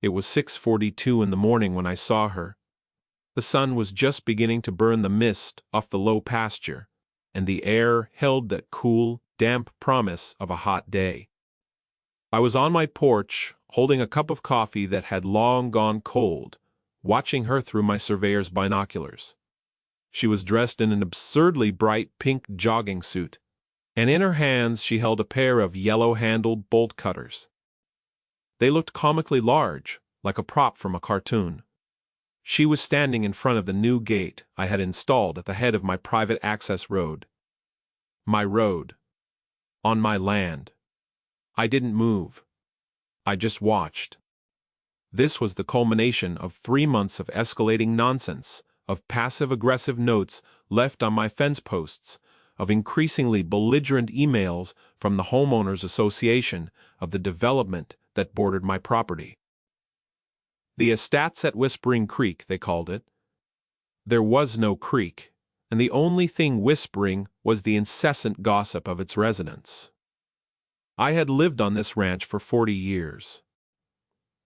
It was 6:42 in the morning when I saw her. The sun was just beginning to burn the mist off the low pasture, and the air held that cool, damp promise of a hot day. I was on my porch, holding a cup of coffee that had long gone cold, watching her through my surveyor's binoculars. She was dressed in an absurdly bright pink jogging suit, and in her hands she held a pair of yellow-handled bolt cutters. They looked comically large, like a prop from a cartoon. She was standing in front of the new gate I had installed at the head of my private access road. My road. On my land. I didn't move. I just watched. This was the culmination of 3 months of escalating nonsense, of passive-aggressive notes left on my fence posts, of increasingly belligerent emails from the homeowners association of the development that bordered my property. The estates at Whispering Creek, they called it. There was no creek, and the only thing whispering was the incessant gossip of its residents. I had lived on this ranch for 40 years.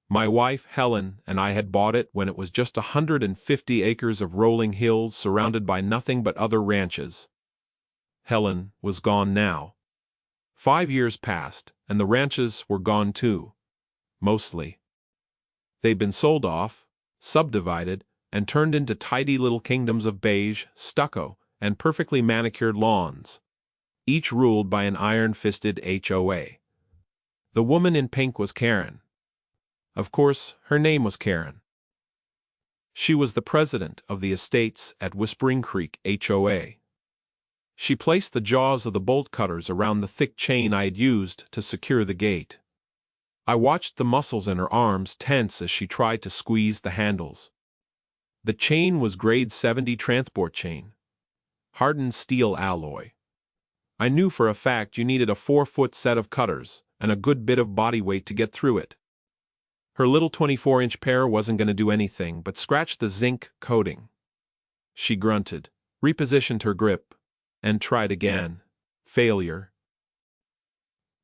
My wife, Helen, and I had bought it when it was just 150 acres of rolling hills surrounded by nothing but other ranches. Helen was gone now. 5 years passed, and the ranches were gone too. Mostly. They'd been sold off, subdivided, and turned into tidy little kingdoms of beige, stucco, and perfectly manicured lawns, each ruled by an iron-fisted HOA. The woman in pink was Karen. Of course, her name was Karen. She was the president of the estates at Whispering Creek HOA. She placed the jaws of the bolt cutters around the thick chain I had used to secure the gate. I watched the muscles in her arms tense as she tried to squeeze the handles. The chain was grade 70 transport chain. Hardened steel alloy. I knew for a fact you needed a 4-foot set of cutters and a good bit of body weight to get through it. Her little 24-inch pair wasn't going to do anything but scratch the zinc coating. She grunted, repositioned her grip, and tried again. Failure.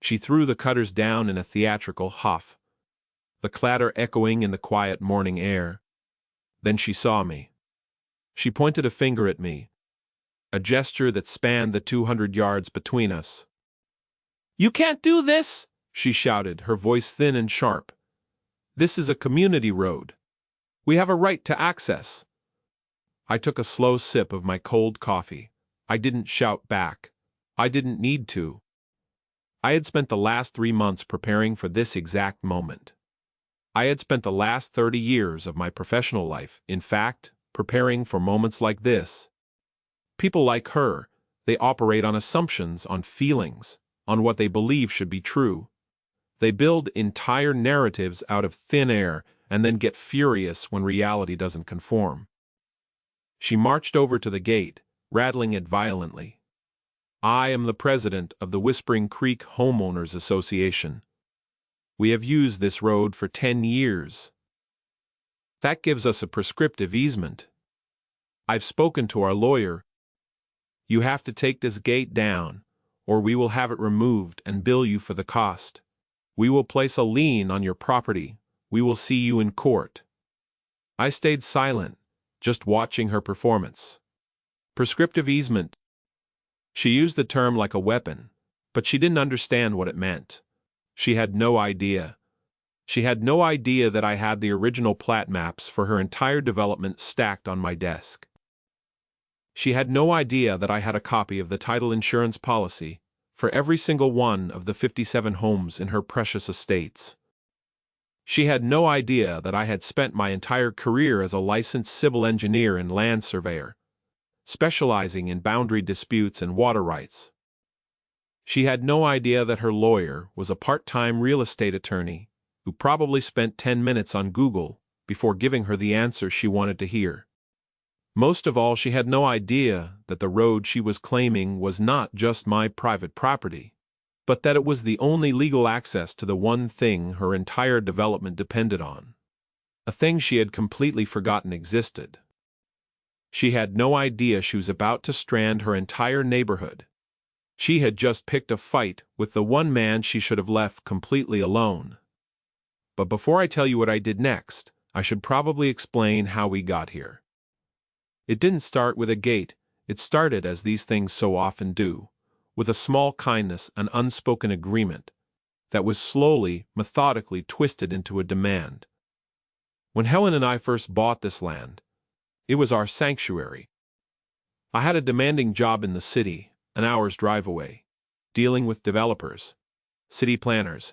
She threw the cutters down in a theatrical huff, the clatter echoing in the quiet morning air. Then she saw me. She pointed a finger at me, a gesture that spanned the 200 yards between us. "You can't do this!" she shouted, her voice thin and sharp. "This is a community road. We have a right to access." I took a slow sip of my cold coffee. I didn't shout back. I didn't need to. I had spent the last 3 months preparing for this exact moment. I had spent the last 30 years of my professional life, in fact, preparing for moments like this. People like her, they operate on assumptions, on feelings, on what they believe should be true. They build entire narratives out of thin air and then get furious when reality doesn't conform. She marched over to the gate, rattling it violently. "I am the president of the Whispering Creek Homeowners Association. We have used this road for 10 years. That gives us a prescriptive easement. I've spoken to our lawyer. You have to take this gate down, or we will have it removed and bill you for the cost. We will place a lien on your property. We will see you in court." I stayed silent, just watching her performance. Prescriptive easement. She used the term like a weapon, but she didn't understand what it meant. She had no idea. She had no idea that I had the original plat maps for her entire development stacked on my desk. She had no idea that I had a copy of the title insurance policy for every single one of the 57 homes in her precious estates. She had no idea that I had spent my entire career as a licensed civil engineer and land surveyor, specializing in boundary disputes and water rights. She had no idea that her lawyer was a part-time real estate attorney who probably spent 10 minutes on Google before giving her the answer she wanted to hear. Most of all, she had no idea that the road she was claiming was not just my private property, but that it was the only legal access to the one thing her entire development depended on, a thing she had completely forgotten existed. She had no idea she was about to strand her entire neighborhood. She had just picked a fight with the one man she should have left completely alone. But before I tell you what I did next, I should probably explain how we got here. It didn't start with a gate, it started as these things so often do, with a small kindness and unspoken agreement that was slowly, methodically twisted into a demand. When Helen and I first bought this land, it was our sanctuary. I had a demanding job in the city, an hour's drive away, dealing with developers, city planners,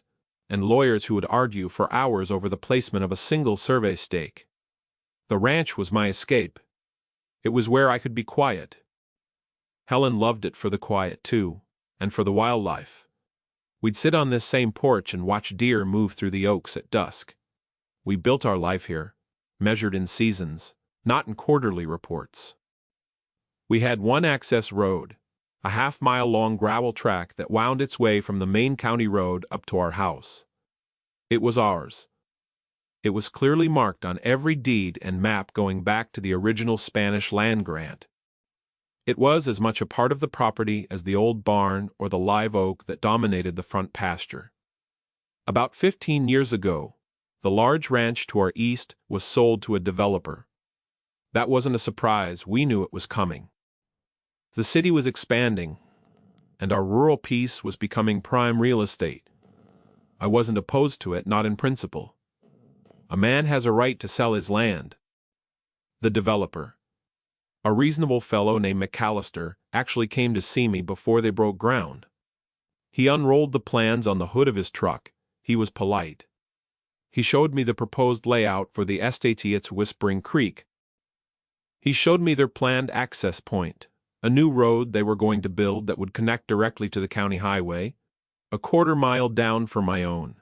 and lawyers who would argue for hours over the placement of a single survey stake. The ranch was my escape. It was where I could be quiet. Helen loved it for the quiet too, and for the wildlife. We'd sit on this same porch and watch deer move through the oaks at dusk. We built our life here, measured in seasons, not in quarterly reports. We had one access road, a half-mile-long gravel track that wound its way from the main county road up to our house. It was ours. It was clearly marked on every deed and map going back to the original Spanish land grant. It was as much a part of the property as the old barn or the live oak that dominated the front pasture. About 15 years ago, the large ranch to our east was sold to a developer. That wasn't a surprise, we knew it was coming. The city was expanding, and our rural piece was becoming prime real estate. I wasn't opposed to it, not in principle. A man has a right to sell his land. The developer, a reasonable fellow named McAllister, actually came to see me before they broke ground. He unrolled the plans on the hood of his truck. He was polite. He showed me the proposed layout for the estate at Whispering Creek. He showed me their planned access point, a new road they were going to build that would connect directly to the county highway, a quarter-mile down from my own.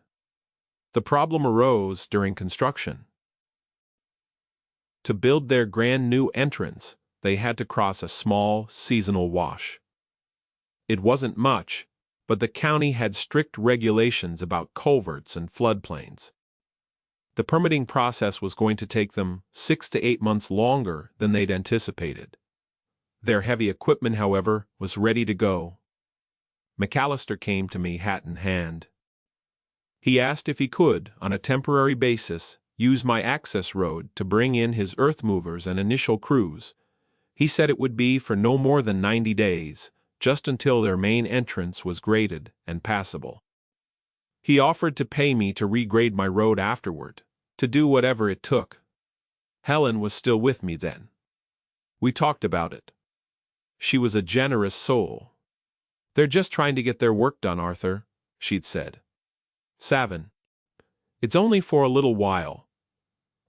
The problem arose during construction. To build their grand new entrance, they had to cross a small, seasonal wash. It wasn't much, but the county had strict regulations about culverts and floodplains. The permitting process was going to take them 6 to 8 months longer than they'd anticipated. Their heavy equipment, however, was ready to go. McAllister came to me hat in hand. He asked if he could, on a temporary basis, use my access road to bring in his earth movers and initial crews. He said it would be for no more than 90 days, just until their main entrance was graded and passable. He offered to pay me to regrade my road afterward, to do whatever it took. Helen was still with me then. We talked about it. She was a generous soul. "They're just trying to get their work done, Arthur," she'd said. "Savin, it's only for a little while."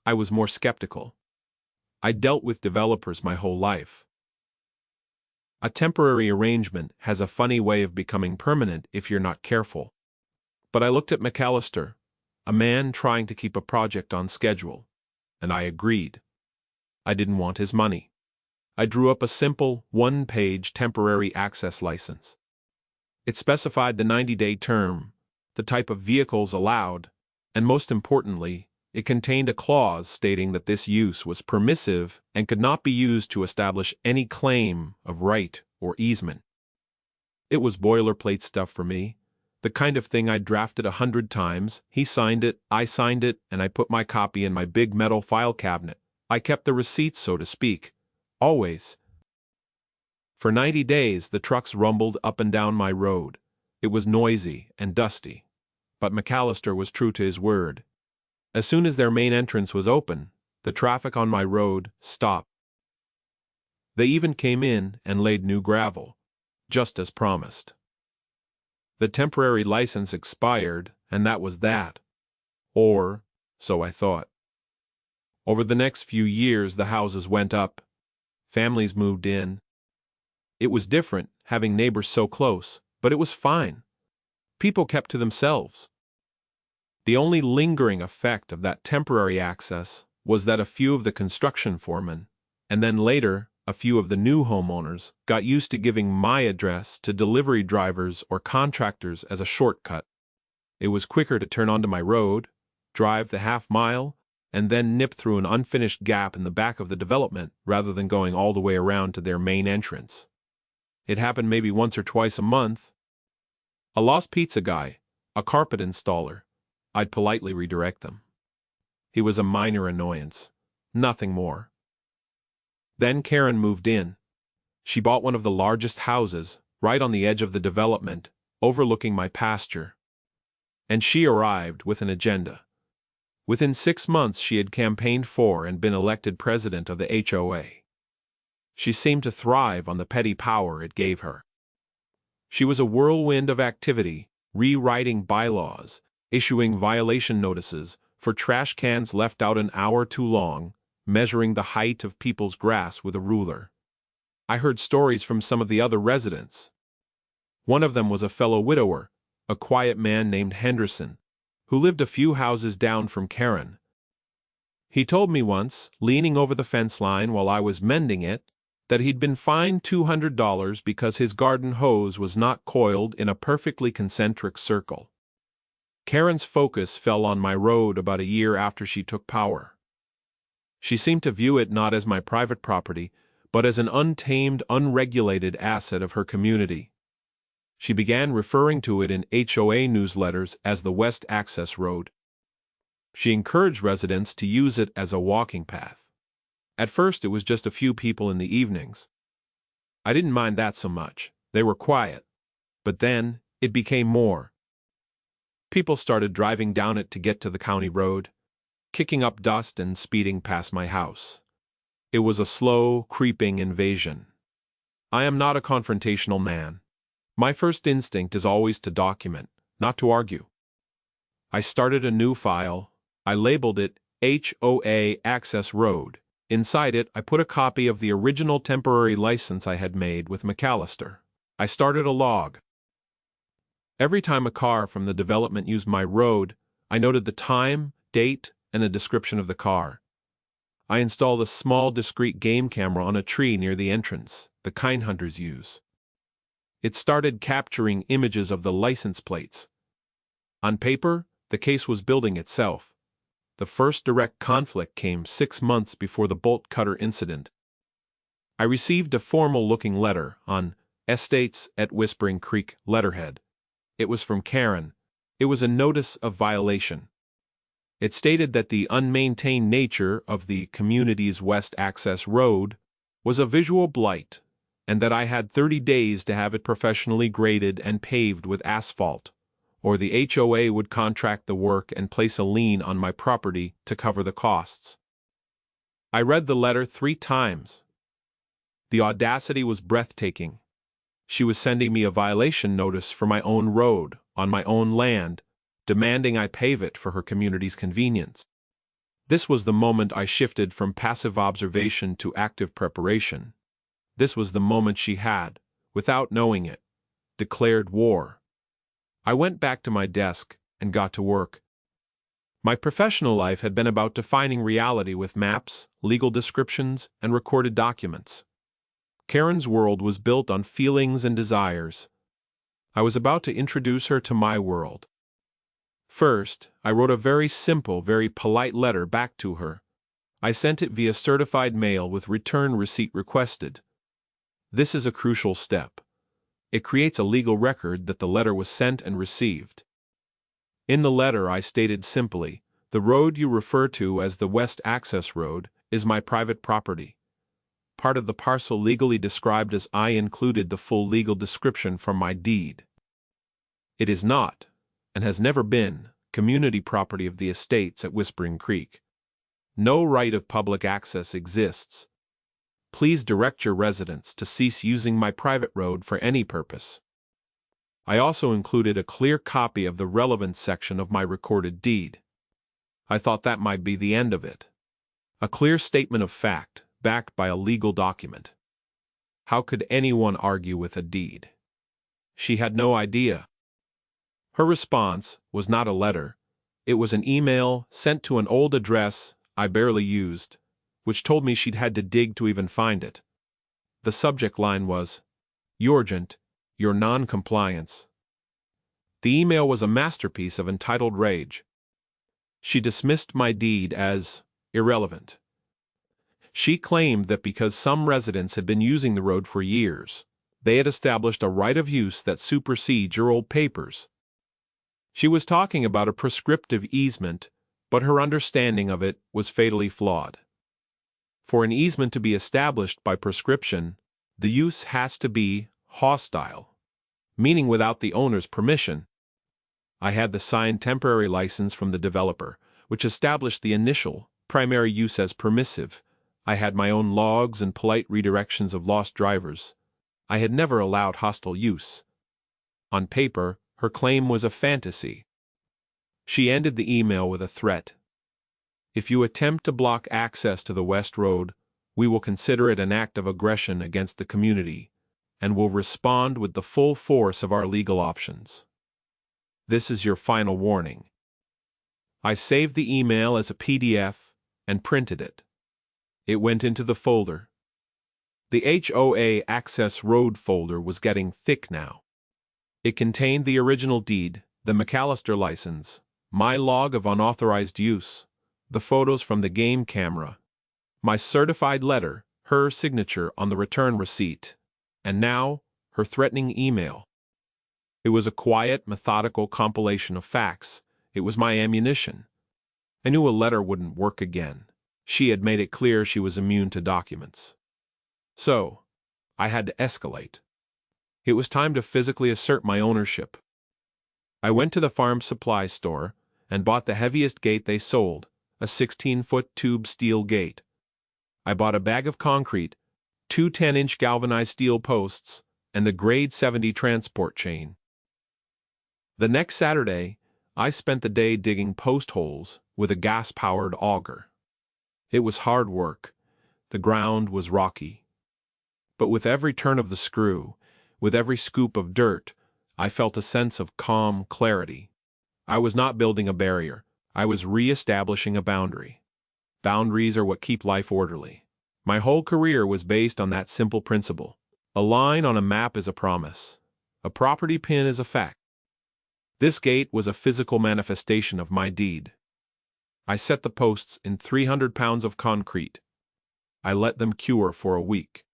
I was more skeptical. I dealt with developers my whole life. A temporary arrangement has a funny way of becoming permanent if you're not careful. But I looked at McAllister, a man trying to keep a project on schedule, and I agreed. I didn't want his money. I drew up a simple, one-page temporary access license. It specified the 90-day term, the type of vehicles allowed, and most importantly, it contained a clause stating that this use was permissive and could not be used to establish any claim of right or easement. It was boilerplate stuff for me, the kind of thing I'd drafted 100 times. He signed it, I signed it, and I put my copy in my big metal file cabinet. I kept the receipts, so to speak. Always. For 90 days the trucks rumbled up and down my road. It was noisy and dusty. But McAllister was true to his word. As soon as their main entrance was open, the traffic on my road stopped. They even came in and laid new gravel, just as promised. The temporary license expired, and that was that. Or, so I thought. Over the next few years the houses went up. Families moved in. It was different, having neighbors so close, but it was fine. People kept to themselves. The only lingering effect of that temporary access was that a few of the construction foremen, and then later a few of the new homeowners, got used to giving my address to delivery drivers or contractors as a shortcut. It was quicker to turn onto my road, drive the half-mile, and then nip through an unfinished gap in the back of the development rather than going all the way around to their main entrance. It happened maybe once or twice a month. A lost pizza guy, a carpet installer, I'd politely redirect them. He was a minor annoyance, nothing more. Then Karen moved in. She bought one of the largest houses, right on the edge of the development, overlooking my pasture. And she arrived with an agenda. Within 6 months she had campaigned for and been elected president of the HOA. She seemed to thrive on the petty power it gave her. She was a whirlwind of activity, rewriting bylaws, issuing violation notices for trash cans left out an hour too long, measuring the height of people's grass with a ruler. I heard stories from some of the other residents. One of them was a fellow widower, a quiet man named Henderson, who lived a few houses down from Karen. He told me once, leaning over the fence line while I was mending it, that he'd been fined $200 because his garden hose was not coiled in a perfectly concentric circle. Karen's focus fell on my road about a year after she took power. She seemed to view it not as my private property, but as an untamed, unregulated asset of her community. She began referring to it in HOA newsletters as the West Access Road. She encouraged residents to use it as a walking path. At first it was just a few people in the evenings. I didn't mind that so much, they were quiet. But then, it became more. People started driving down it to get to the county road, kicking up dust and speeding past my house. It was a slow, creeping invasion. I am not a confrontational man. My first instinct is always to document, not to argue. I started a new file. I labeled it HOA Access Road. Inside it, I put a copy of the original temporary license I had made with McAllister. I started a log. Every time a car from the development used my road, I noted the time, date, and a description of the car. I installed a small discrete game camera on a tree near the entrance, the kind hunters use. It started capturing images of the license plates. On paper, the case was building itself. The first direct conflict came 6 months before the bolt cutter incident. I received a formal-looking letter on Estates at Whispering Creek letterhead. It was from Karen. It was a notice of violation. It stated that the unmaintained nature of the community's West Access Road was a visual blight, and that I had 30 days to have it professionally graded and paved with asphalt, or the HOA would contract the work and place a lien on my property to cover the costs. I read the letter 3 times. The audacity was breathtaking. She was sending me a violation notice for my own road, on my own land, demanding I pave it for her community's convenience. This was the moment I shifted from passive observation to active preparation. This was the moment she had, without knowing it, declared war. I went back to my desk and got to work. My professional life had been about defining reality with maps, legal descriptions, and recorded documents. Karen's world was built on feelings and desires. I was about to introduce her to my world. First, I wrote a very simple, very polite letter back to her. I sent it via certified mail with return receipt requested. This is a crucial step. It creates a legal record that the letter was sent and received. In the letter I stated simply, the road you refer to as the West Access Road is my private property. Part of the parcel legally described as I included the full legal description from my deed. It is not, and has never been, community property of the estates at Whispering Creek. No right of public access exists. Please direct your residents to cease using my private road for any purpose. I also included a clear copy of the relevant section of my recorded deed. I thought that might be the end of it. A clear statement of fact, backed by a legal document. How could anyone argue with a deed? She had no idea. Her response was not a letter. It was an email sent to an old address I barely used, which told me she'd had to dig to even find it. The subject line was, "Urgent, your non-compliance." The email was a masterpiece of entitled rage. She dismissed my deed as irrelevant. She claimed that because some residents had been using the road for years, they had established a right of use that supersedes your old papers. She was talking about a prescriptive easement, but her understanding of it was fatally flawed. For an easement to be established by prescription, the use has to be hostile, meaning without the owner's permission. I had the signed temporary license from the developer, which established the initial, primary use as permissive. I had my own logs and polite redirections of lost drivers. I had never allowed hostile use. On paper, her claim was a fantasy. She ended the email with a threat. If you attempt to block access to the West Road, we will consider it an act of aggression against the community, and will respond with the full force of our legal options. This is your final warning. I saved the email as a PDF and printed it. It went into the folder. The HOA Access Road folder was getting thick now. It contained the original deed, the McAllister license, my log of unauthorized use, the photos from the game camera, my certified letter, her signature on the return receipt, and now, her threatening email. It was a quiet, methodical compilation of facts. It was my ammunition. I knew a letter wouldn't work again. She had made it clear she was immune to documents. So, I had to escalate. It was time to physically assert my ownership. I went to the farm supply store and bought the heaviest gate they sold, a 16-foot tube steel gate. I bought a bag of concrete, 2 10-inch galvanized steel posts, and the grade 70 transport chain. The next Saturday, I spent the day digging post holes with a gas-powered auger. It was hard work. The ground was rocky. But with every turn of the screw, with every scoop of dirt, I felt a sense of calm clarity. I was not building a barrier. I was re-establishing a boundary. Boundaries are what keep life orderly. My whole career was based on that simple principle. A line on a map is a promise. A property pin is a fact. This gate was a physical manifestation of my deed. I set the posts in 300 pounds of concrete. I let them cure for a week.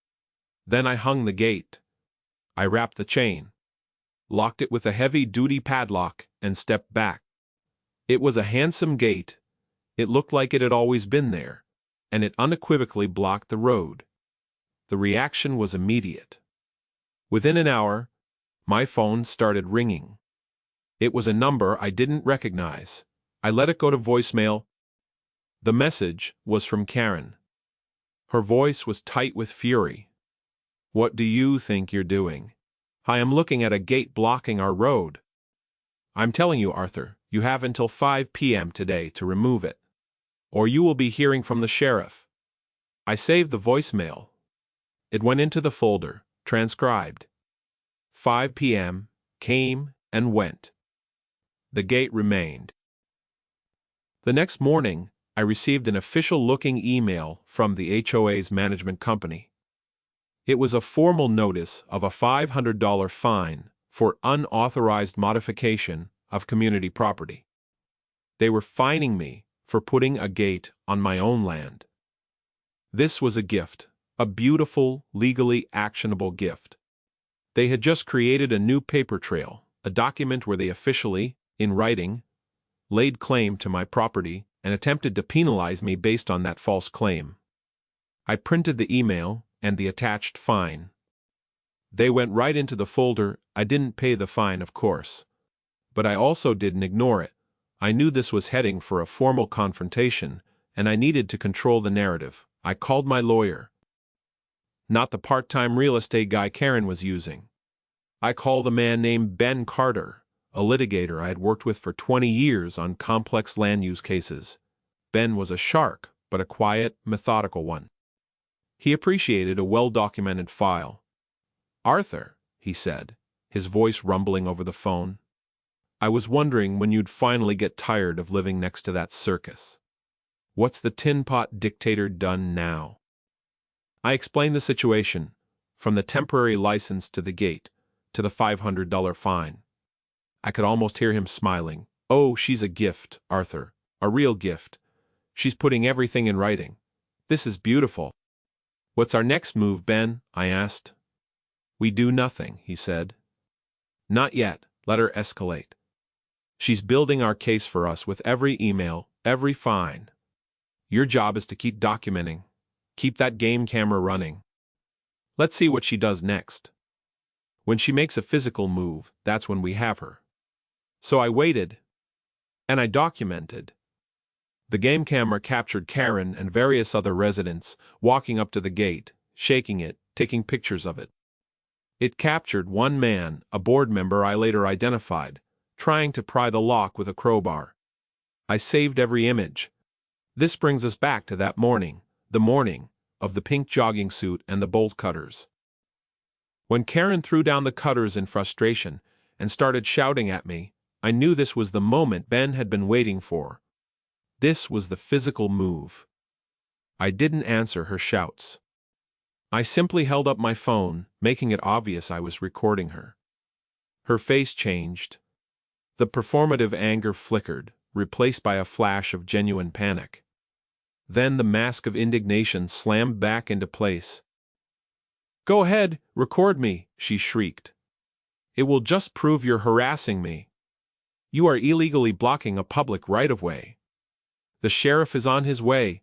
Then I hung the gate. I wrapped the chain, locked it with a heavy-duty padlock, and stepped back. It was a handsome gate. It looked like it had always been there, and it unequivocally blocked the road. The reaction was immediate. Within an hour, my phone started ringing. It was a number I didn't recognize. I let it go to voicemail. The message was from Karen. Her voice was tight with fury. "What do you think you're doing? I am looking at a gate blocking our road. I'm telling you, Arthur, you have until 5 p.m. today to remove it, or you will be hearing from the sheriff." I saved the voicemail. It went into the folder, transcribed. 5 p.m. came and went. The gate remained. The next morning, I received an official-looking email from the HOA's management company. It was a formal notice of a $500 fine for unauthorized modification of community property. They were fining me for putting a gate on my own land. This was a gift, a beautiful, legally actionable gift. They had just created a new paper trail, a document where they officially, in writing, laid claim to my property and attempted to penalize me based on that false claim. I printed the email and the attached fine. They went right into the folder. I didn't pay the fine, of course. But I also didn't ignore it. I knew this was heading for a formal confrontation, and I needed to control the narrative. I called my lawyer. Not the part-time real estate guy Karen was using. I called a man named Ben Carter, a litigator I had worked with for 20 years on complex land use cases. Ben was a shark, but a quiet, methodical one. He appreciated a well-documented file. "Arthur," he said, his voice rumbling over the phone, "I was wondering when you'd finally get tired of living next to that circus. What's the tin pot dictator done now?" I explained the situation, from the temporary license to the gate, to the $500 fine. I could almost hear him smiling. "Oh, she's a gift, Arthur, a real gift. She's putting everything in writing. This is beautiful." "What's our next move, Ben?" I asked. "We do nothing," he said. "Not yet. Let her escalate. She's building our case for us with every email, every fine. Your job is to keep documenting. Keep that game camera running. Let's see what she does next. When she makes a physical move, that's when we have her. So I waited, and I documented. The game camera captured Karen and various other residents walking up to the gate, shaking it, taking pictures of it. It captured one man, a board member I later identified, trying to pry the lock with a crowbar. I saved every image. This brings us back to that morning, the morning of the pink jogging suit and the bolt cutters. When Karen threw down the cutters in frustration and started shouting at me, I knew this was the moment Ben had been waiting for. This was the physical move. I didn't answer her shouts. I simply held up my phone, making it obvious I was recording her. Her face changed. The performative anger flickered, replaced by a flash of genuine panic. Then the mask of indignation slammed back into place. "Go ahead, record me," she shrieked. "It will just prove you're harassing me. You are illegally blocking a public right-of-way. The sheriff is on his way.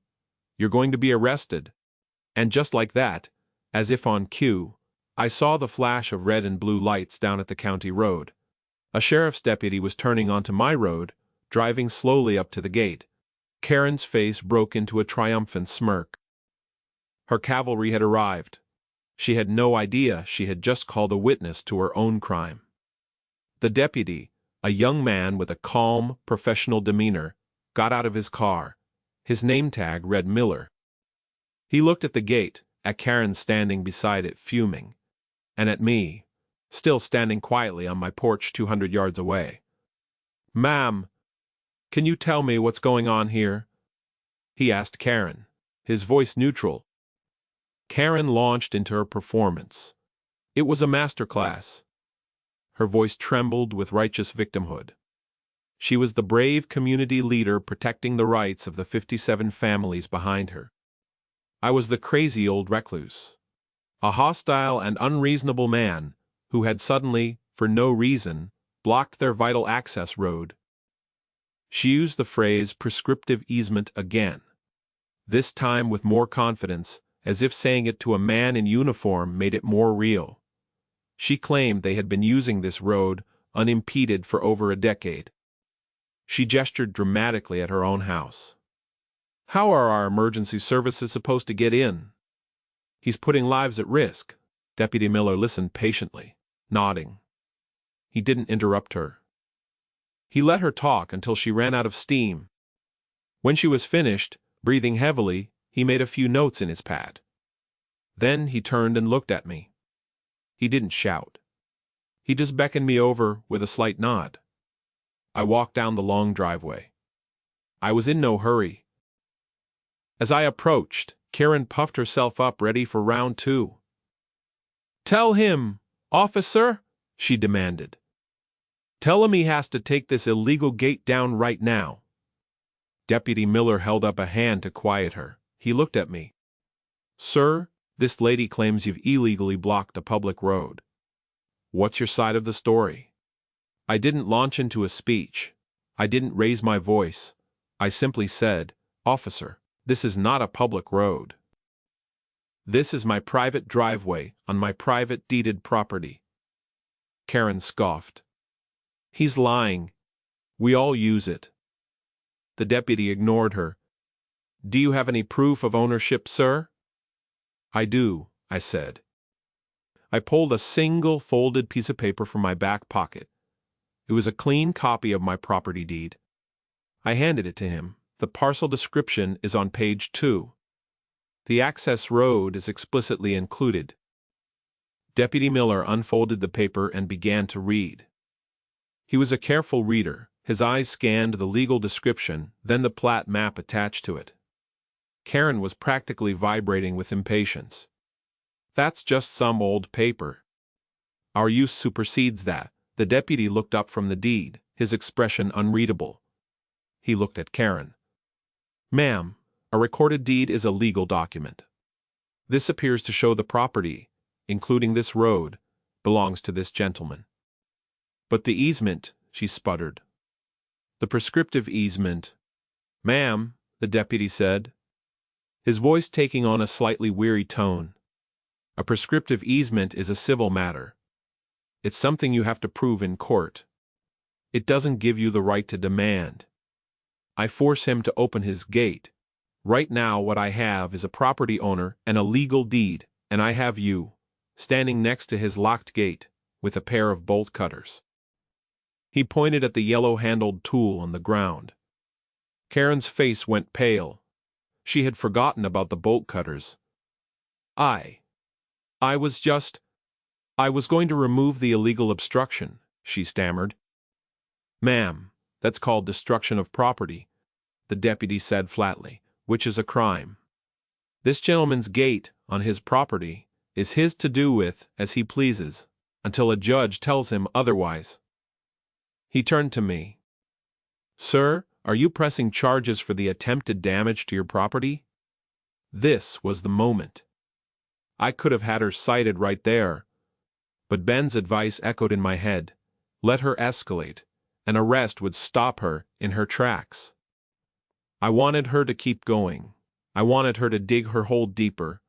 You're going to be arrested." And just like that, as if on cue, I saw the flash of red and blue lights down at the county road. A sheriff's deputy was turning onto my road, driving slowly up to the gate. Karen's face broke into a triumphant smirk. Her cavalry had arrived. She had no idea she had just called a witness to her own crime. The deputy, a young man with a calm, professional demeanor, got out of his car. His name tag read Miller. He looked at the gate, at Karen standing beside it fuming, and at me, still standing quietly on my porch 200 yards away. "Ma'am, can you tell me what's going on here?" he asked Karen, his voice neutral. Karen launched into her performance. It was a masterclass. Her voice trembled with righteous victimhood. She was the brave community leader protecting the rights of the 57 families behind her. I was the crazy old recluse, a hostile and unreasonable man who had suddenly, for no reason, blocked their vital access road. She used the phrase prescriptive easement again, this time with more confidence, as if saying it to a man in uniform made it more real. She claimed they had been using this road unimpeded for over a decade. She gestured dramatically at her own house. "How are our emergency services supposed to get in? He's putting lives at risk." Deputy Miller listened patiently, nodding. He didn't interrupt her. He let her talk until she ran out of steam. When she was finished, breathing heavily, he made a few notes in his pad. Then he turned and looked at me. He didn't shout. He just beckoned me over with a slight nod. I walked down the long driveway. I was in no hurry. As I approached, Karen puffed herself up ready for round two. "Tell him, officer," she demanded. "Tell him he has to take this illegal gate down right now." Deputy Miller held up a hand to quiet her. He looked at me. "Sir, this lady claims you've illegally blocked a public road. What's your side of the story?" I didn't launch into a speech. I didn't raise my voice. I simply said, "Officer, this is not a public road. This is my private driveway on my private deeded property." Karen scoffed. "He's lying. We all use it." The deputy ignored her. "Do you have any proof of ownership, sir?" "I do," I said. I pulled a single folded piece of paper from my back pocket. It was a clean copy of my property deed. I handed it to him. The parcel description is on page 2. The access road is explicitly included. Deputy Miller unfolded the paper and began to read. He was a careful reader. His eyes scanned the legal description, then the plat map attached to it. Karen was practically vibrating with impatience. "That's just some old paper. Our use supersedes that." The deputy looked up from the deed, his expression unreadable. He looked at Karen. "Ma'am, a recorded deed is a legal document. This appears to show the property, including this road, belongs to this gentleman." "But the easement," she sputtered. The prescriptive easement. Ma'am, the deputy said, his voice taking on a slightly weary tone. A prescriptive easement is a civil matter. It's something you have to prove in court. It doesn't give you the right to demand. I force him to open his gate. Right now what I have is a property owner and a legal deed, and I have you, standing next to his locked gate, with a pair of bolt cutters. He pointed at the yellow-handled tool on the ground. Karen's face went pale. She had forgotten about the bolt cutters. I was going to remove the illegal obstruction, she stammered. Ma'am, that's called destruction of property, the deputy said flatly, which is a crime. This gentleman's gate, on his property, is his to do with as he pleases, until a judge tells him otherwise. He turned to me. Sir, are you pressing charges for the attempted damage to your property? This was the moment. I could have had her cited right there, but Ben's advice echoed in my head. Let her escalate. An arrest would stop her in her tracks. I wanted her to keep going. I wanted her to dig her hole deeper.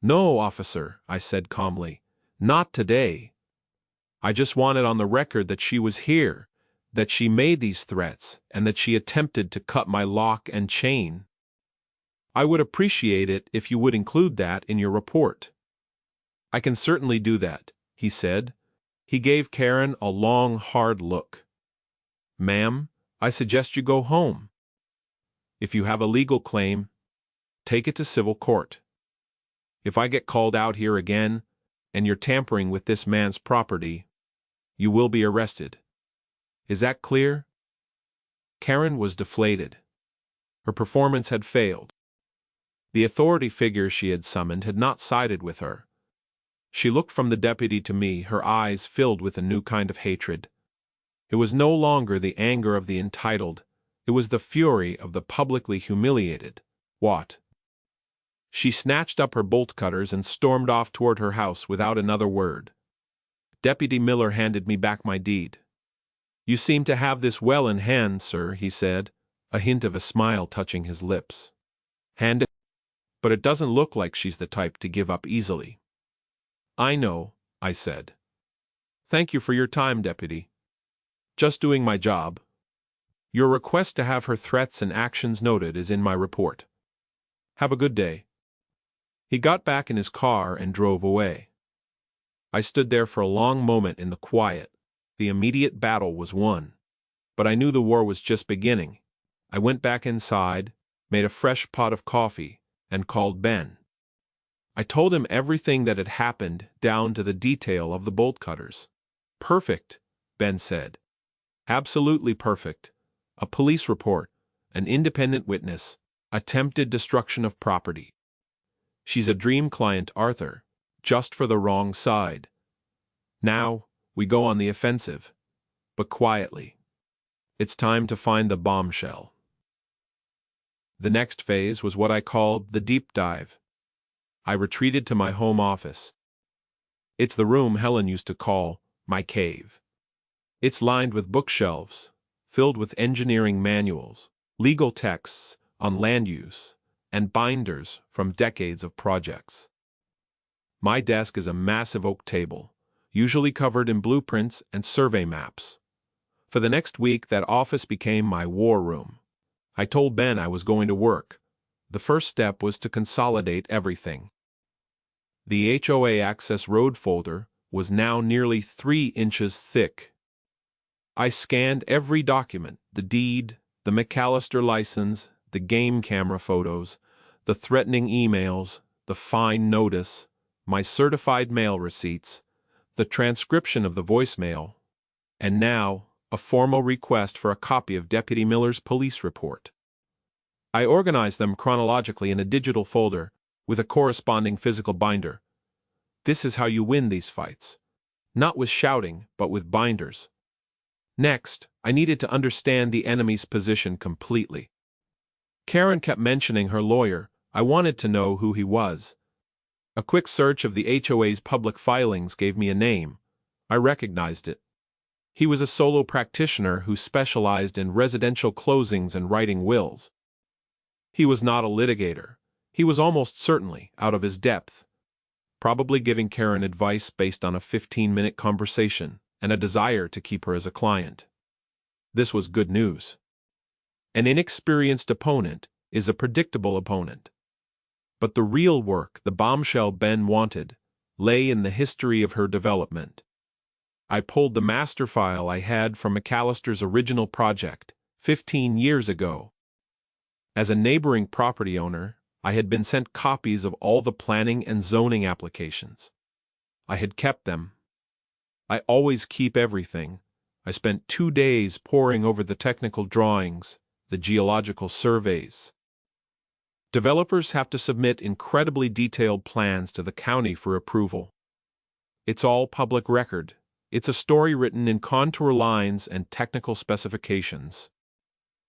No, officer, I said calmly. Not today. I just wanted on the record that she was here, that she made these threats, and that she attempted to cut my lock and chain. I would appreciate it if you would include that in your report. I can certainly do that, he said. He gave Karen a long, hard look. Ma'am, I suggest you go home. If you have a legal claim, take it to civil court. If I get called out here again, and you're tampering with this man's property, you will be arrested. Is that clear? Karen was deflated. Her performance had failed. The authority figure she had summoned had not sided with her. She looked from the deputy to me, her eyes filled with a new kind of hatred. It was no longer the anger of the entitled, it was the fury of the publicly humiliated. What? She snatched up her bolt cutters and stormed off toward her house without another word. Deputy Miller handed me back my deed. You seem to have this well in hand, sir, he said, a hint of a smile touching his lips. Hand it. But it doesn't look like she's the type to give up easily. I know, I said. Thank you for your time, deputy. Just doing my job. Your request to have her threats and actions noted is in my report. Have a good day. He got back in his car and drove away. I stood there for a long moment in the quiet. The immediate battle was won. But I knew the war was just beginning. I went back inside, made a fresh pot of coffee, and called Ben. I told him everything that had happened, down to the detail of the bolt cutters. Perfect, Ben said. Absolutely perfect. A police report, an independent witness, attempted destruction of property. She's a dream client, Arthur, just for the wrong side. Now, we go on the offensive, but quietly. It's time to find the bombshell. The next phase was what I called the deep dive. I retreated to my home office. It's the room Helen used to call my cave. It's lined with bookshelves, filled with engineering manuals, legal texts on land use, and binders from decades of projects. My desk is a massive oak table, usually covered in blueprints and survey maps. For the next week, that office became my war room. I told Ben I was going to work. The first step was to consolidate everything. The HOA access road folder was now nearly 3 inches thick. I scanned every document, the deed, the McAllister license, the game camera photos, the threatening emails, the fine notice, my certified mail receipts, the transcription of the voicemail, and now, a formal request for a copy of Deputy Miller's police report. I organized them chronologically in a digital folder with a corresponding physical binder. This is how you win these fights. Not with shouting, but with binders. Next, I needed to understand the enemy's position completely. Karen kept mentioning her lawyer. I wanted to know who he was. A quick search of the HOA's public filings gave me a name. I recognized it. He was a solo practitioner who specialized in residential closings and writing wills. He was not a litigator. He was almost certainly out of his depth, probably giving Karen advice based on a 15-minute conversation and a desire to keep her as a client. This was good news. An inexperienced opponent is a predictable opponent. But the real work the bombshell Ben wanted lay in the history of her development. I pulled the master file I had from McAllister's original project 15 years ago. As a neighboring property owner, I had been sent copies of all the planning and zoning applications. I had kept them. I always keep everything. I spent 2 days poring over the technical drawings, the geological surveys. Developers have to submit incredibly detailed plans to the county for approval. It's all public record. It's a story written in contour lines and technical specifications.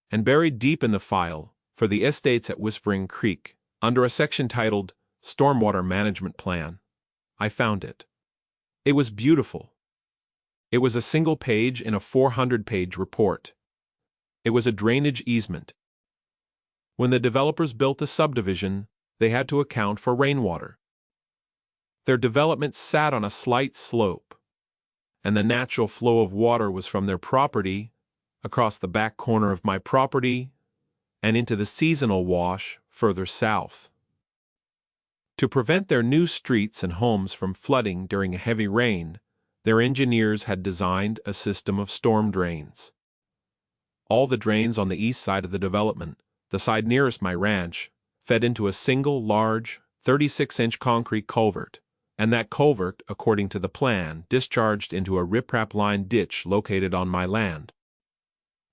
And buried deep in the file, for the estates at Whispering Creek, under a section titled Stormwater Management Plan, I found it. It was beautiful. It was a single page in a 400-page report. It was a drainage easement. When the developers built a subdivision, they had to account for rainwater. Their development sat on a slight slope, and the natural flow of water was from their property, across the back corner of my property, and into the seasonal wash further south. To prevent their new streets and homes from flooding during a heavy rain, their engineers had designed a system of storm drains. All the drains on the east side of the development, the side nearest my ranch, fed into a single large, 36-inch concrete culvert, and that culvert, according to the plan, discharged into a riprap-lined ditch located on my land.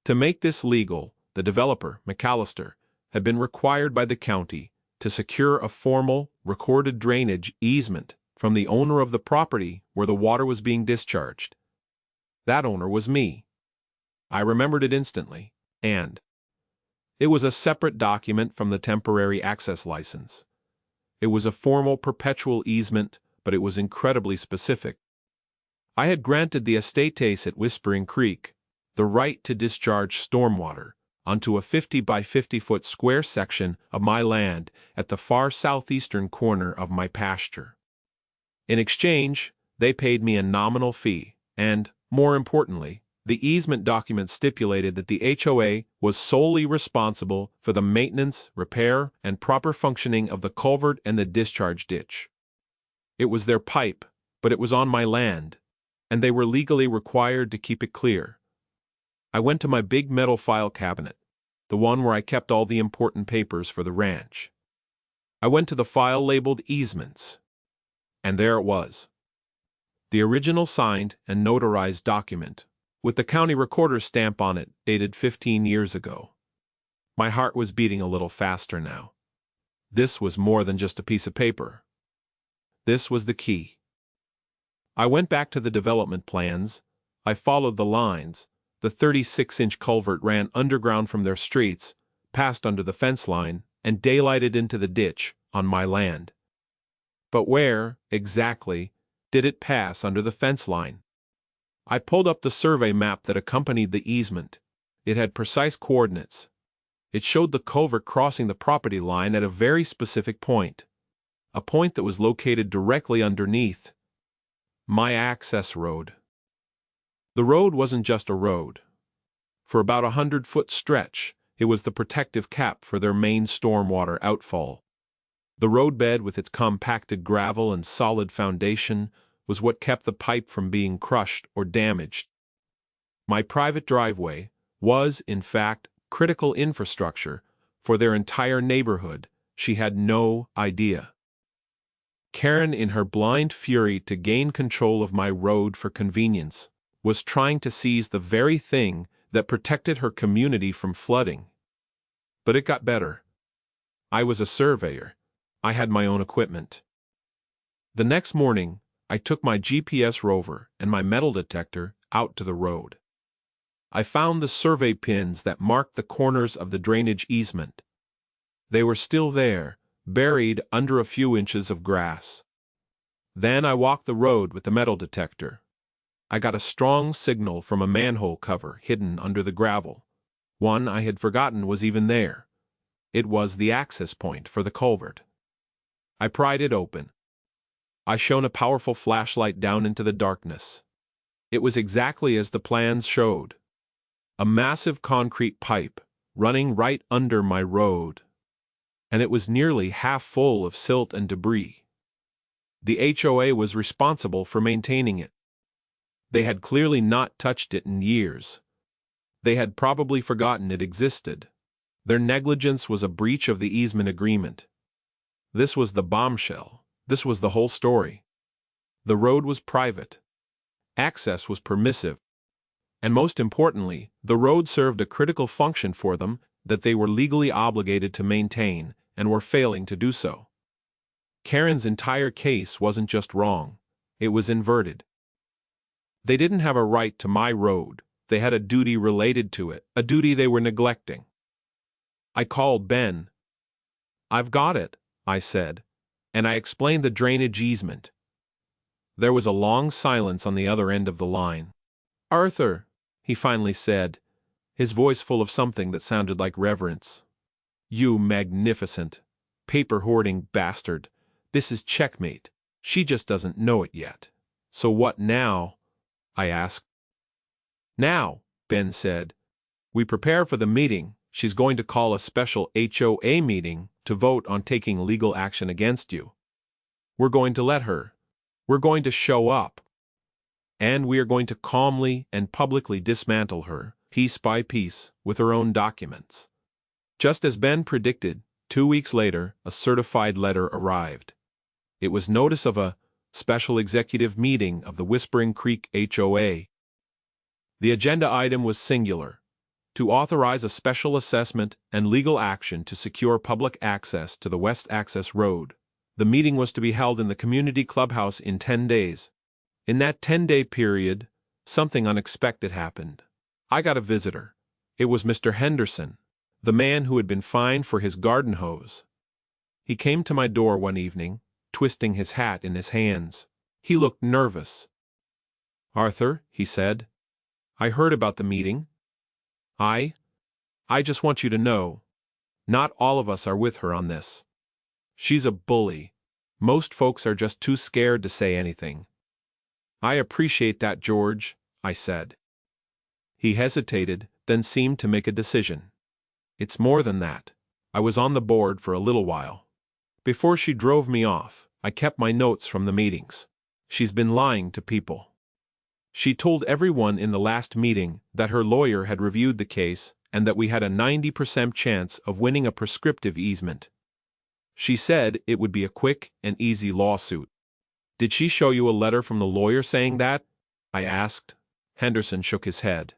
To make this legal, the developer, McAllister, had been required by the county to secure a formal, recorded drainage easement from the owner of the property where the water was being discharged. That owner was me. I remembered it instantly, and it was a separate document from the temporary access license. It was a formal perpetual easement, but it was incredibly specific. I had granted the estates at Whispering Creek the right to discharge stormwater onto a 50 by 50 foot square section of my land at the far southeastern corner of my pasture. In exchange, they paid me a nominal fee, and, more importantly, the easement document stipulated that the HOA was solely responsible for the maintenance, repair, and proper functioning of the culvert and the discharge ditch. It was their pipe, but it was on my land, and they were legally required to keep it clear. I went to my big metal file cabinet, the one where I kept all the important papers for the ranch. I went to the file labeled Easements, and there it was. The original signed and notarized document, with the county recorder's stamp on it, dated 15 years ago. My heart was beating a little faster now. This was more than just a piece of paper. This was the key. I went back to the development plans. I followed the lines. The 36-inch culvert ran underground from their streets, passed under the fence line, and daylighted into the ditch on my land. But where, exactly, did it pass under the fence line? I pulled up the survey map that accompanied the easement. It had precise coordinates. It showed the culvert crossing the property line at a very specific point, a point that was located directly underneath my access road. The road wasn't just a road. For about a 100-foot stretch, it was the protective cap for their main stormwater outfall. The roadbed, with its compacted gravel and solid foundation, was what kept the pipe from being crushed or damaged. My private driveway was, in fact, critical infrastructure for their entire neighborhood. She had no idea. Karen, in her blind fury to gain control of my road for convenience, was trying to seize the very thing that protected her community from flooding. But it got better. I was a surveyor. I had my own equipment. The next morning, I took my GPS rover and my metal detector out to the road. I found the survey pins that marked the corners of the drainage easement. They were still there, buried under a few inches of grass. Then I walked the road with the metal detector. I got a strong signal from a manhole cover hidden under the gravel. One I had forgotten was even there. It was the access point for the culvert. I pried it open. I shone a powerful flashlight down into the darkness. It was exactly as the plans showed. A massive concrete pipe running right under my road. And it was nearly half full of silt and debris. The HOA was responsible for maintaining it. They had clearly not touched it in years. They had probably forgotten it existed. Their negligence was a breach of the easement agreement. This was the bombshell. This was the whole story. The road was private. Access was permissive. And most importantly, the road served a critical function for them that they were legally obligated to maintain and were failing to do so. Karen's entire case wasn't just wrong. It was inverted. They didn't have a right to my road. They had a duty related to it, a duty they were neglecting. I called Ben. "I've got it," I said, and I explained the drainage easement. There was a long silence on the other end of the line. "Arthur," he finally said, his voice full of something that sounded like reverence. "You magnificent, paper-hoarding bastard. This is checkmate. She just doesn't know it yet." "So what now?" I asked. "Now," Ben said, "we prepare for the meeting. She's going to call a special HOA meeting to vote on taking legal action against you. We're going to let her. We're going to show up. And we are going to calmly and publicly dismantle her, piece by piece, with her own documents." Just as Ben predicted, 2 weeks later, a certified letter arrived. It was notice of a special executive meeting of the Whispering Creek HOA. The agenda item was singular: to authorize a special assessment and legal action to secure public access to the West Access Road. The meeting was to be held in the community clubhouse in 10 days. In that 10-day period, something unexpected happened. I got a visitor. It was Mr. Henderson, the man who had been fined for his garden hose. He came to my door one evening, twisting his hat in his hands. He looked nervous. "Arthur," he said, "I heard about the meeting. I just want you to know, not all of us are with her on this. She's a bully. Most folks are just too scared to say anything." "I appreciate that, George," I said. He hesitated, then seemed to make a decision. "It's more than that. I was on the board for a little while. Before she drove me off, I kept my notes from the meetings. She's been lying to people. She told everyone in the last meeting that her lawyer had reviewed the case and that we had a 90% chance of winning a prescriptive easement. She said it would be a quick and easy lawsuit." "Did she show you a letter from the lawyer saying that?" I asked. Henderson shook his head.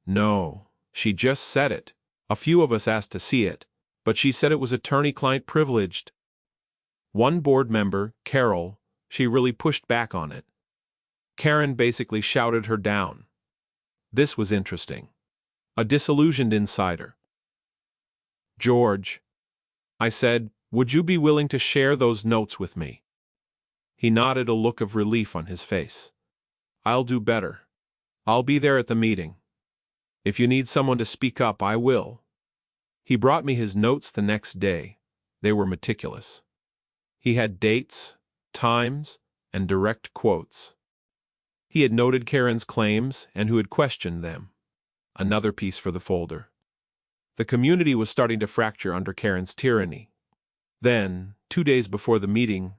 "No, she just said it. A few of us asked to see it, but she said it was attorney-client privileged. One board member, Carol, she really pushed back on it. Karen basically shouted her down." This was interesting. A disillusioned insider. "George," I said, "would you be willing to share those notes with me?" He nodded, a look of relief on his face. "I'll do better. I'll be there at the meeting. If you need someone to speak up, I will." He brought me his notes the next day. They were meticulous. He had dates, times, and direct quotes. He had noted Karen's claims and who had questioned them. Another piece for the folder. The community was starting to fracture under Karen's tyranny. Then, 2 days before the meeting,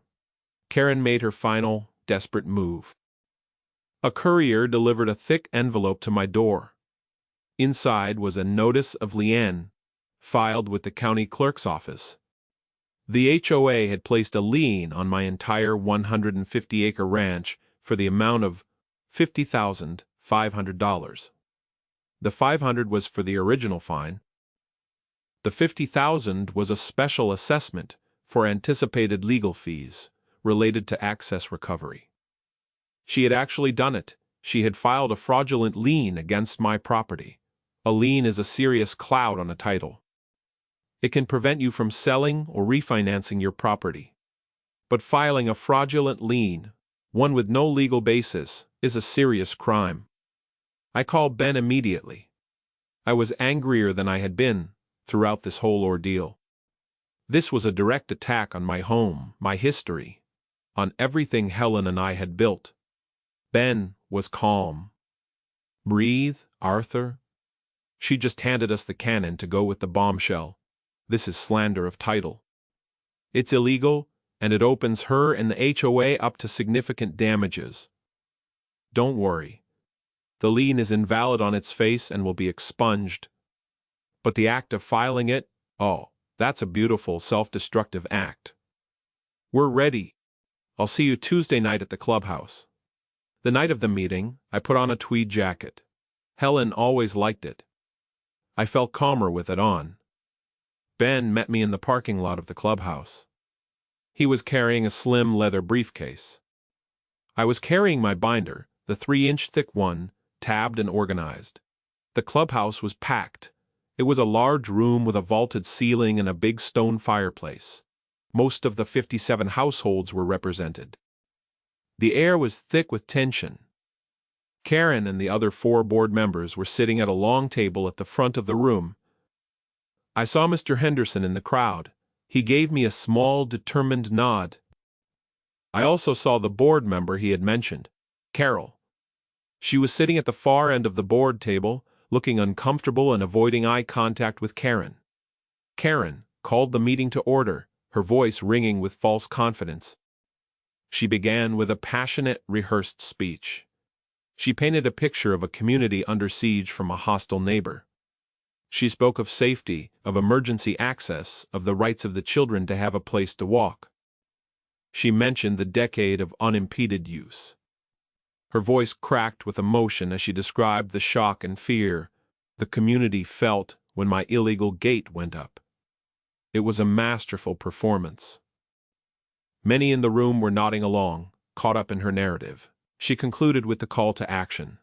Karen made her final, desperate move. A courier delivered a thick envelope to my door. Inside was a notice of lien, filed with the county clerk's office. The HOA had placed a lien on my entire 150-acre ranch for the amount of $50,500. The $500 was for the original fine. The $50,000 was a special assessment for anticipated legal fees related to access recovery. She had actually done it. She had filed a fraudulent lien against my property. A lien is a serious cloud on a title. It can prevent you from selling or refinancing your property. But filing a fraudulent lien, one with no legal basis, is a serious crime. I called Ben immediately. I was angrier than I had been throughout this whole ordeal. This was a direct attack on my home, my history, on everything Helen and I had built. Ben was calm. Breathe, Arthur. She just handed us the cannon to go with the bombshell. This is slander of title. It's illegal, and it opens her and the HOA up to significant damages. Don't worry. The lien is invalid on its face and will be expunged. But the act of filing it, oh, that's a beautiful self-destructive act. We're ready. I'll see you Tuesday night at the clubhouse. The night of the meeting, I put on a tweed jacket. Helen always liked it. I felt calmer with it on. Ben met me in the parking lot of the clubhouse. He was carrying a slim leather briefcase. I was carrying my binder, the 3-inch thick one, tabbed and organized. The clubhouse was packed. It was a large room with a vaulted ceiling and a big stone fireplace. Most of the 57 households were represented. The air was thick with tension. Karen and the other 4 board members were sitting at a long table at the front of the room. I saw Mr. Henderson in the crowd. He gave me a small, determined nod. I also saw the board member he had mentioned, Carol. She was sitting at the far end of the board table, looking uncomfortable and avoiding eye contact with Karen. Karen called the meeting to order, her voice ringing with false confidence. She began with a passionate, rehearsed speech. She painted a picture of a community under siege from a hostile neighbor. She spoke of safety, of emergency access, of the rights of the children to have a place to walk. She mentioned the decade of unimpeded use. Her voice cracked with emotion as she described the shock and fear the community felt when my illegal gate went up. It was a masterful performance. Many in the room were nodding along, caught up in her narrative. She concluded with the call to action.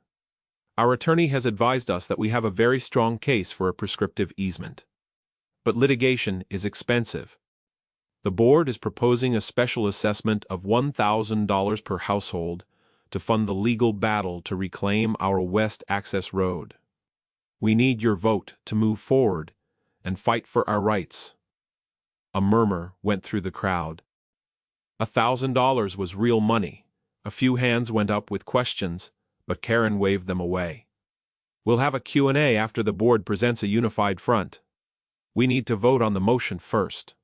Our attorney has advised us that we have a very strong case for a prescriptive easement. But litigation is expensive. The board is proposing a special assessment of $1,000 per household to fund the legal battle to reclaim our West Access Road. We need your vote to move forward and fight for our rights. A murmur went through the crowd. $1,000 was real money. A few hands went up with questions, but Karen waved them away. We'll have a Q&A after the board presents a unified front. We need to vote on the motion first.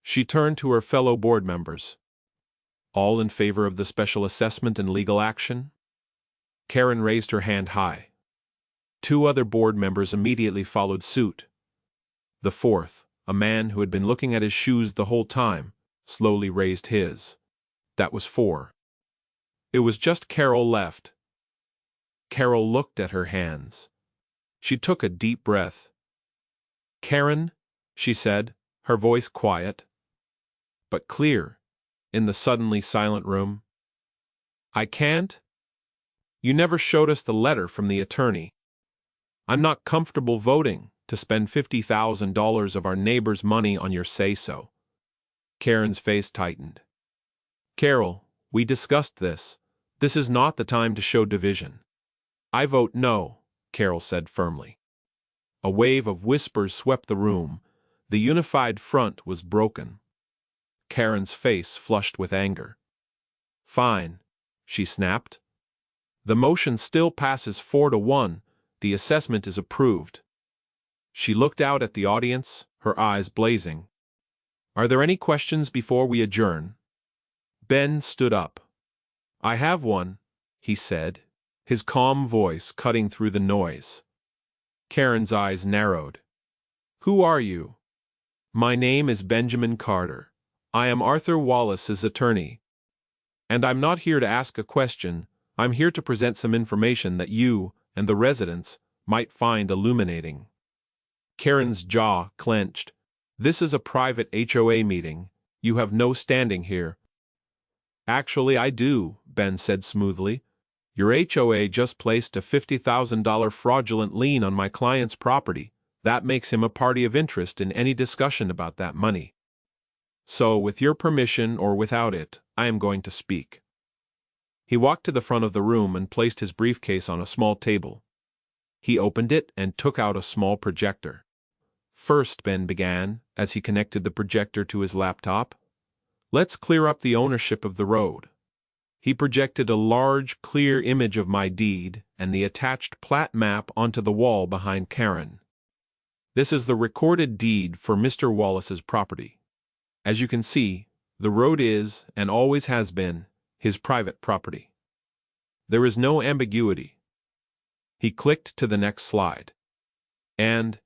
She turned to her fellow board members. All in favor of the special assessment and legal action? Karen raised her hand high. 2 other board members immediately followed suit. The 4th, a man who had been looking at his shoes the whole time, slowly raised his. That was 4. It was just Carol left. Carol looked at her hands. She took a deep breath. Karen, she said, her voice quiet, but clear, in the suddenly silent room. I can't. You never showed us the letter from the attorney. I'm not comfortable voting to spend $50,000 of our neighbor's money on your say-so. Karen's face tightened. Carol, we discussed this. This is not the time to show division. I vote no, Carol said firmly. A wave of whispers swept the room. The unified front was broken. Karen's face flushed with anger. Fine, she snapped. The motion still passes 4-1. The assessment is approved. She looked out at the audience, her eyes blazing. Are there any questions before we adjourn? Ben stood up. I have one, he said, his calm voice cutting through the noise. Karen's eyes narrowed. Who are you? My name is Benjamin Carter. I am Arthur Wallace's attorney. And I'm not here to ask a question, I'm here to present some information that you and the residents might find illuminating. Karen's jaw clenched. This is a private HOA meeting. You have no standing here. Actually, I do, Ben said smoothly. Your HOA just placed a $50,000 fraudulent lien on my client's property. That makes him a party of interest in any discussion about that money. So, with your permission or without it, I am going to speak. He walked to the front of the room and placed his briefcase on a small table. He opened it and took out a small projector. First, Ben began, as he connected the projector to his laptop, let's clear up the ownership of the road. He projected a large, clear image of my deed and the attached plat map onto the wall behind Karen. This is the recorded deed for Mr. Wallace's property. As you can see, the road is, and always has been, his private property. There is no ambiguity. He clicked to the next slide. And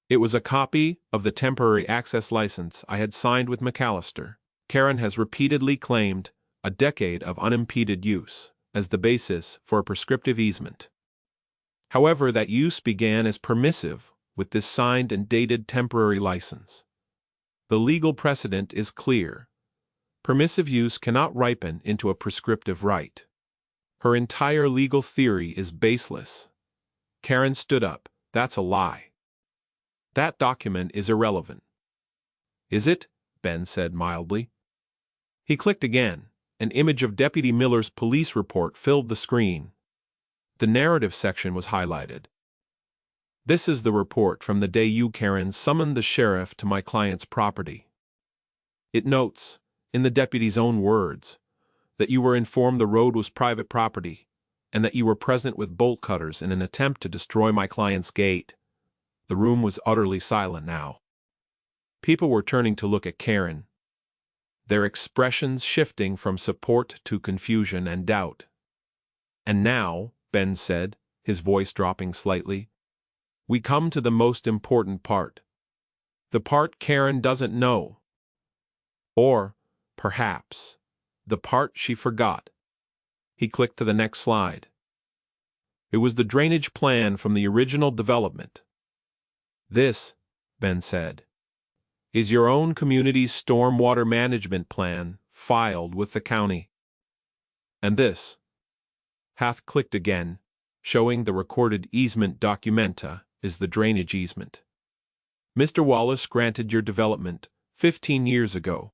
it was a copy of the temporary access license I had signed with McAllister. Karen has repeatedly claimed a decade of unimpeded use as the basis for a prescriptive easement. However, that use began as permissive with this signed and dated temporary license. The legal precedent is clear. Permissive use cannot ripen into a prescriptive right. Her entire legal theory is baseless. Karen stood up. That's a lie. That document is irrelevant. Is it? Ben said mildly. He clicked again. An image of Deputy Miller's police report filled the screen. The narrative section was highlighted. This is the report from the day you, Karen, summoned the sheriff to my client's property. It notes, in the deputy's own words, that you were informed the road was private property, and that you were present with bolt cutters in an attempt to destroy my client's gate. The room was utterly silent now. People were turning to look at Karen, their expressions shifting from support to confusion and doubt. And now, Ben said, his voice dropping slightly, we come to the most important part. The part Karen doesn't know. Or, perhaps, the part she forgot. He clicked to the next slide. It was the drainage plan from the original development. This, Ben said, is your own community's stormwater management plan filed with the county. And this. Hath clicked again, showing the recorded easement documenta is the drainage easement. Mr. Wallace granted your development 15 years ago.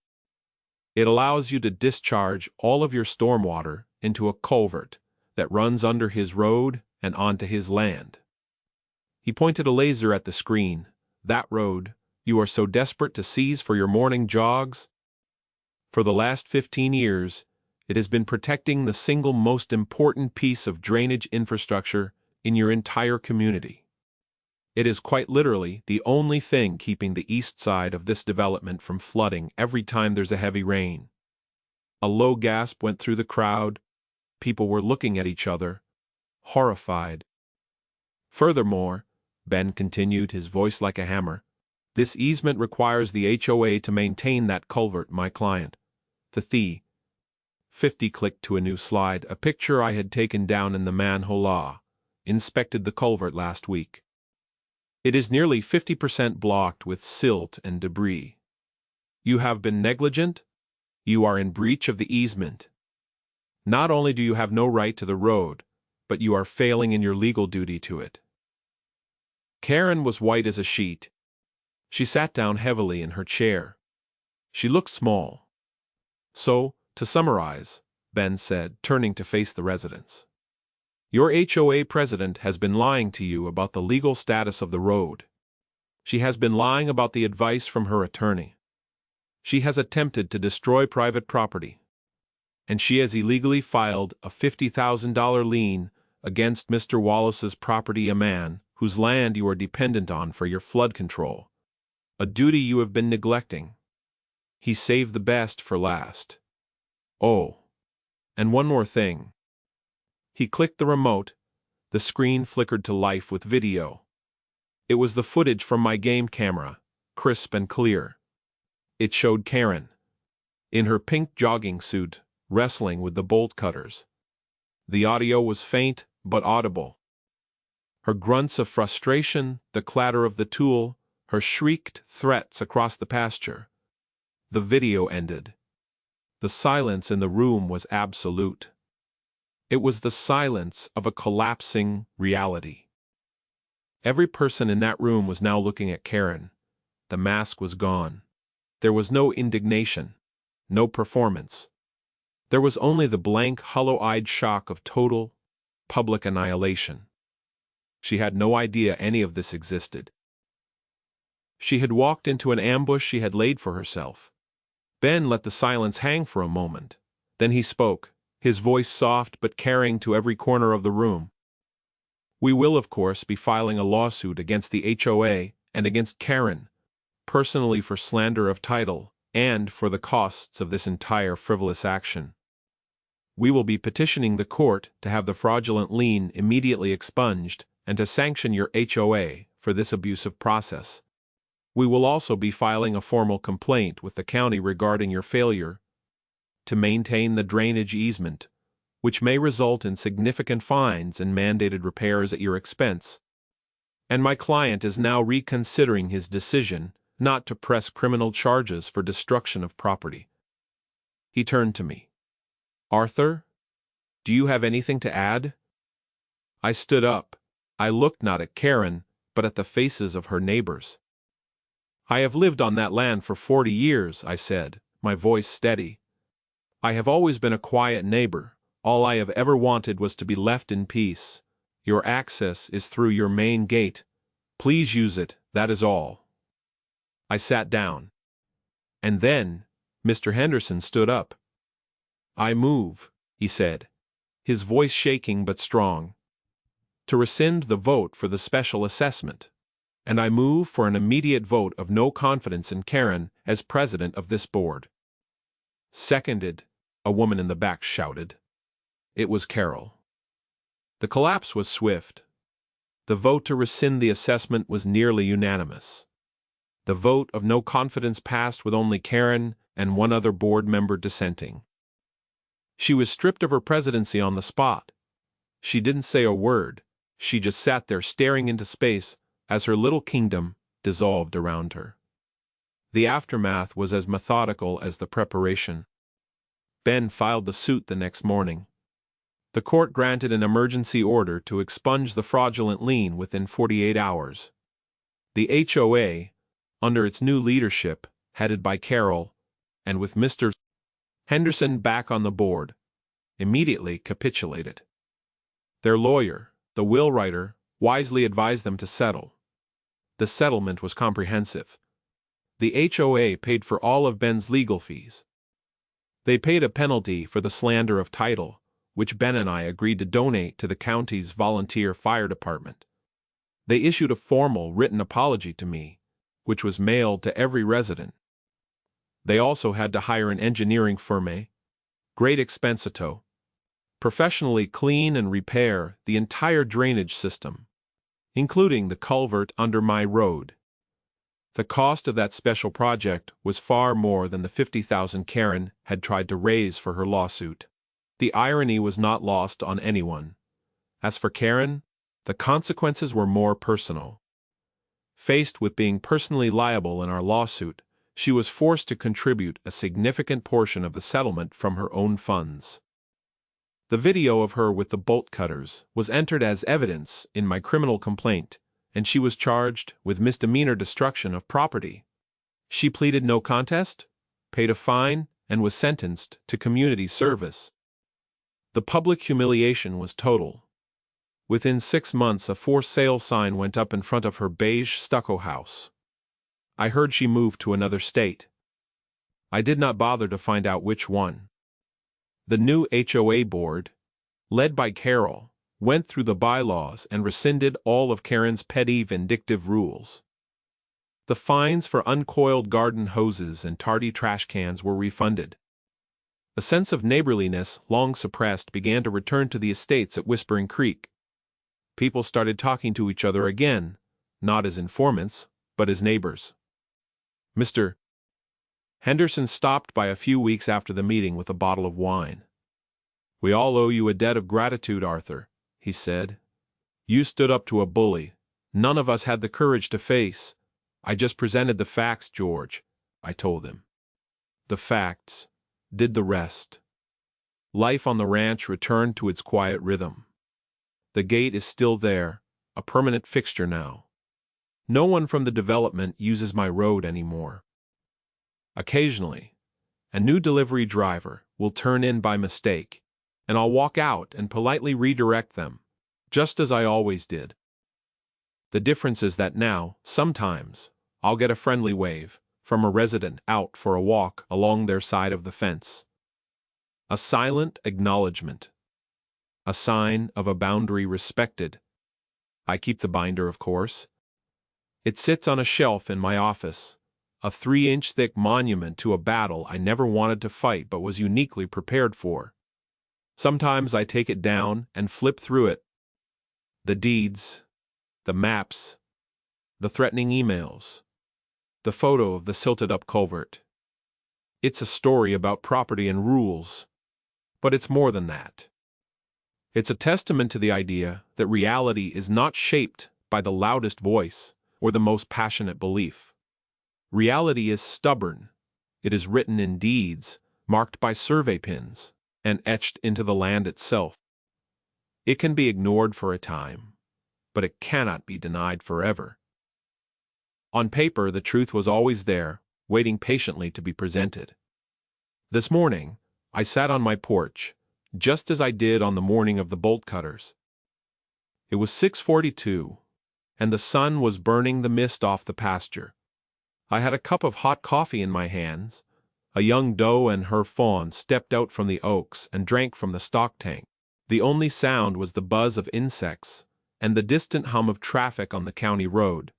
It allows you to discharge all of your stormwater into a culvert that runs under his road and onto his land. He pointed a laser at the screen. That road, you are so desperate to seize for your morning jogs? For the last 15 years, it has been protecting the single most important piece of drainage infrastructure in your entire community. It is quite literally the only thing keeping the east side of this development from flooding every time there's a heavy rain. A low gasp went through the crowd. People were looking at each other, horrified. Furthermore, Ben continued, his voice like a hammer, this easement requires the HOA to maintain that culvert, my client. The 50 clicked to a new slide, a picture I had taken down in the HOA, inspected the culvert last week. It is nearly 50% blocked with silt and debris. You have been negligent. You are in breach of the easement. Not only do you have no right to the road, but you are failing in your legal duty to it. Karen was white as a sheet. She sat down heavily in her chair. She looked small. So, to summarize, Ben said, turning to face the residents. Your HOA president has been lying to you about the legal status of the road. She has been lying about the advice from her attorney. She has attempted to destroy private property. And she has illegally filed a $50,000 lien against Mr. Wallace's property, a man whose land you are dependent on for your flood control. A duty you have been neglecting. He saved the best for last. Oh, and one more thing. He clicked the remote. The screen flickered to life with video. It was the footage from my game camera, crisp and clear. It showed Karen, in her pink jogging suit, wrestling with the bolt cutters. The audio was faint but audible. Her grunts of frustration, the clatter of the tool, her shrieked threats across the pasture. The video ended. The silence in the room was absolute. It was the silence of a collapsing reality. Every person in that room was now looking at Karen. The mask was gone. There was no indignation, no performance. There was only the blank, hollow-eyed shock of total, public annihilation. She had no idea any of this existed. She had walked into an ambush she had laid for herself. Ben let the silence hang for a moment. Then he spoke, his voice soft but carrying to every corner of the room. We will, of course, be filing a lawsuit against the HOA and against Karen, personally for slander of title, and for the costs of this entire frivolous action. We will be petitioning the court to have the fraudulent lien immediately expunged and to sanction your HOA for this abusive process. We will also be filing a formal complaint with the county regarding your failure to maintain the drainage easement, which may result in significant fines and mandated repairs at your expense. And my client is now reconsidering his decision not to press criminal charges for destruction of property. He turned to me. Arthur, do you have anything to add? I stood up. I looked not at Karen, but at the faces of her neighbors. I have lived on that land for 40 years, I said, my voice steady. I have always been a quiet neighbor. All I have ever wanted was to be left in peace. Your access is through your main gate. Please use it, that is all. I sat down. And then, Mr. Henderson stood up. I move, he said, his voice shaking but strong, to rescind the vote for the special assessment. And I move for an immediate vote of no confidence in Karen as president of this board. Seconded, a woman in the back shouted. It was Carol. The collapse was swift. The vote to rescind the assessment was nearly unanimous. The vote of no confidence passed with only Karen and one other board member dissenting. She was stripped of her presidency on the spot. She didn't say a word. She just sat there staring into space as her little kingdom dissolved around her. The aftermath was as methodical as the preparation. Ben filed the suit the next morning. The court granted an emergency order to expunge the fraudulent lien within 48 hours. The HOA, under its new leadership, headed by Carol, and with Mr. Henderson back on the board, immediately capitulated. Their lawyer, the will writer, wisely advised them to settle. The settlement was comprehensive. The HOA paid for all of Ben's legal fees. They paid a penalty for the slander of title, which Ben and I agreed to donate to the county's volunteer fire department. They issued a formal written apology to me, which was mailed to every resident. They also had to hire an engineering firm, great expense to professionally clean and repair the entire drainage system, including the culvert under my road. The cost of that special project was far more than the $50,000 Karen had tried to raise for her lawsuit. The irony was not lost on anyone. As for Karen, the consequences were more personal. Faced with being personally liable in our lawsuit, she was forced to contribute a significant portion of the settlement from her own funds. The video of her with the bolt cutters was entered as evidence in my criminal complaint, and she was charged with misdemeanor destruction of property. She pleaded no contest, paid a fine, and was sentenced to community service. The public humiliation was total. Within 6 months, a for sale sign went up in front of her beige stucco house. I heard she moved to another state. I did not bother to find out which one. The new HOA board, led by Carol, went through the bylaws and rescinded all of Karen's petty vindictive rules. The fines for uncoiled garden hoses and tardy trash cans were refunded. A sense of neighborliness, long suppressed, began to return to the estates at Whispering Creek. People started talking to each other again, not as informants, but as neighbors. Mr. Henderson stopped by a few weeks after the meeting with a bottle of wine. We all owe you a debt of gratitude, Arthur, he said. You stood up to a bully. None of us had the courage to face. I just presented the facts, George, I told him. The facts did the rest. Life on the ranch returned to its quiet rhythm. The gate is still there, a permanent fixture now. No one from the development uses my road anymore. Occasionally, a new delivery driver, will turn in by mistake, and I'll walk out and politely redirect them, just as I always did. The difference is that now, sometimes, I'll get a friendly wave from a resident out for a walk along their side of the fence. A silent acknowledgement. A sign of a boundary respected. I keep the binder, of course. It sits on a shelf in my office, a 3-inch thick monument to a battle I never wanted to fight but was uniquely prepared for. Sometimes I take it down and flip through it. The deeds, the maps, the threatening emails, the photo of the silted-up culvert. It's a story about property and rules, but it's more than that. It's a testament to the idea that reality is not shaped by the loudest voice or the most passionate belief. Reality is stubborn. It is written in deeds, marked by survey pins, and etched into the land itself. It can be ignored for a time, but it cannot be denied forever. On paper, the truth was always there, waiting patiently to be presented. This morning, I sat on my porch, just as I did on the morning of the bolt cutters. It was 6:42, and the sun was burning the mist off the pasture. I had a cup of hot coffee in my hands. A young doe and her fawn stepped out from the oaks and drank from the stock tank. The only sound was the buzz of insects and the distant hum of traffic on the county road.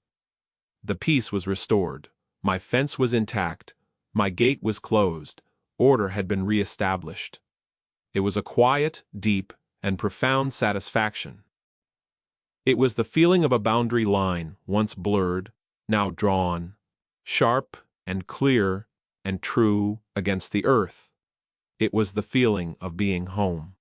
The peace was restored. My fence was intact. My gate was closed. Order had been re-established. It was a quiet, deep, and profound satisfaction. It was the feeling of a boundary line, once blurred, now drawn, sharp and clear and true against the earth. It was the feeling of being home.